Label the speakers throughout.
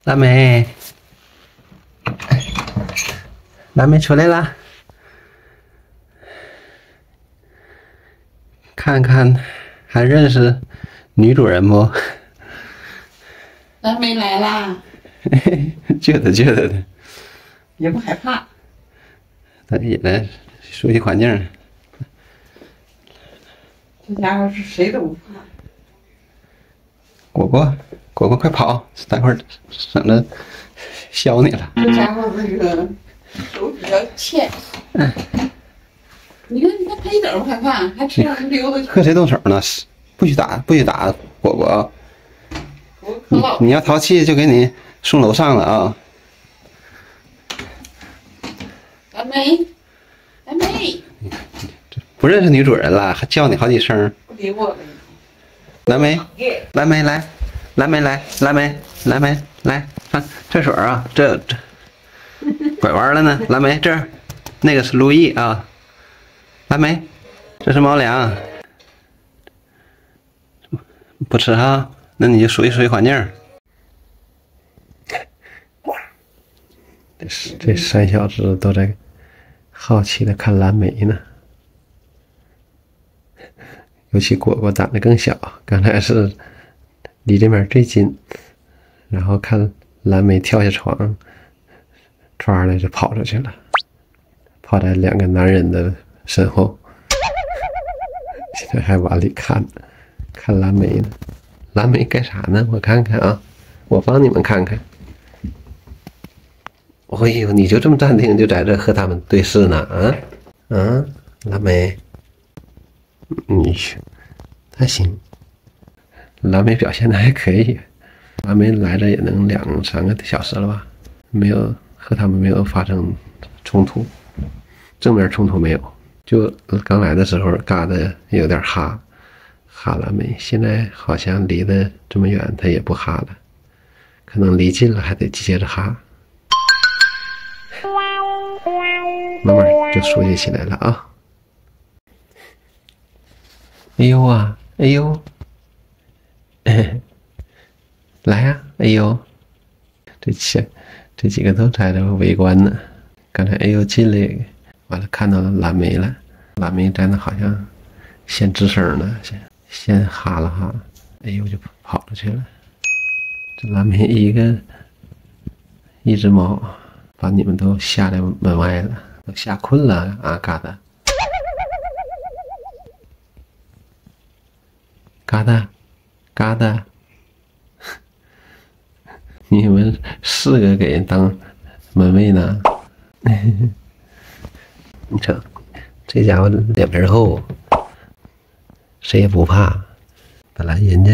Speaker 1: 蓝莓，蓝莓出来了，看看还认识女主人不？
Speaker 2: 蓝莓来啦，
Speaker 1: 觉得的，
Speaker 2: 也不害怕。
Speaker 1: 他也来熟悉环境。
Speaker 2: 这家伙是谁都不怕。
Speaker 1: 果果快跑，待会儿省得削你了。
Speaker 2: 这家伙这个手比较欠。你看他一点都不害怕，还这样溜达去。
Speaker 1: 和谁动手呢？不许打果果。
Speaker 2: 我可老。
Speaker 1: 你要淘气就给你送楼上了啊！
Speaker 2: 蓝莓，蓝莓，
Speaker 1: 不认识女主人了，还叫你好几声。
Speaker 2: 不理我了。
Speaker 1: 蓝莓，蓝莓来，蓝莓来，蓝莓来，看这水啊，这拐弯了呢。蓝莓这儿，那个是路易啊。蓝莓，这是猫粮，不吃哈？那你就熟悉环境。这三小只都在好奇的看蓝莓呢。尤其果果胆子更小，刚才是离这边最近，然后看蓝莓跳下床，唰的就跑出去了，跑在两个男人的身后，现在还往里看蓝莓呢。蓝莓干啥呢？我看看啊，我帮你们看看。哎呦，你就这么淡定，就在这和他们对视呢？蓝莓。还行，蓝莓表现的还可以，蓝莓来了也能2、3个小时了吧？和他们没有发生冲突，正面冲突没有，就刚来的时候嘎的有点哈蓝莓，现在好像离得这么远，它也不哈了，可能离近了还得接着哈，慢慢就熟悉起来了啊。哎呦啊，哎呦，来呀，哎呦，这几个都在这围观呢。刚才哎呦进来，完了看到蓝莓了，蓝莓在那好像先吱声呢，先哈了哈，哎呦就跑出去了。这蓝莓一只猫，把你们都吓在门外了，都吓困了啊，嘎达。嘎达，你们4个给人当门卫呢？你瞅，这家伙脸皮厚，谁也不怕。本来人家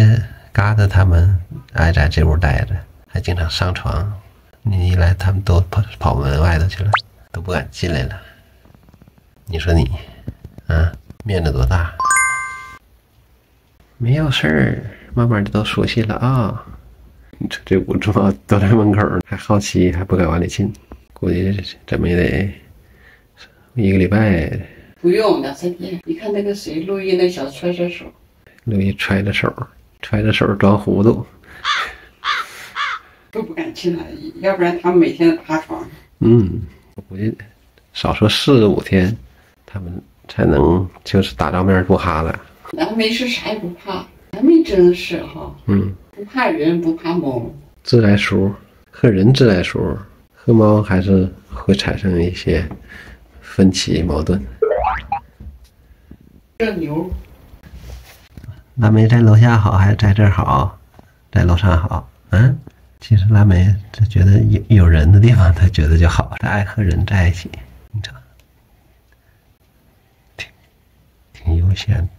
Speaker 1: 嘎达他们爱在这屋待着，还经常上床。你一来，他们都跑门外头去了，都不敢进来了。你说你，面子多大？没有事儿，慢慢的都熟悉了啊。你说这五只猫都在门口，还好奇，还不敢往里进，估计怎么也得1个礼拜。
Speaker 2: 不用2、3天。你看那个谁，陆毅那小揣着手，
Speaker 1: 陆毅揣着手装糊涂，
Speaker 2: 都不敢进来，要不然他们每天爬床。
Speaker 1: 我估计少说4、5天，他们才能就是打照面不哈了。
Speaker 2: 蓝莓是啥也不怕，蓝莓真是哈，不怕人，不怕猫，
Speaker 1: 自来熟，和人自来熟，和猫还是会产生一些分歧矛盾。
Speaker 2: 这牛，
Speaker 1: 蓝莓在楼下好还是在这儿好？在楼上好？其实蓝莓他觉得有人的地方他觉得就好，他爱和人在一起，你瞅，挺悠闲。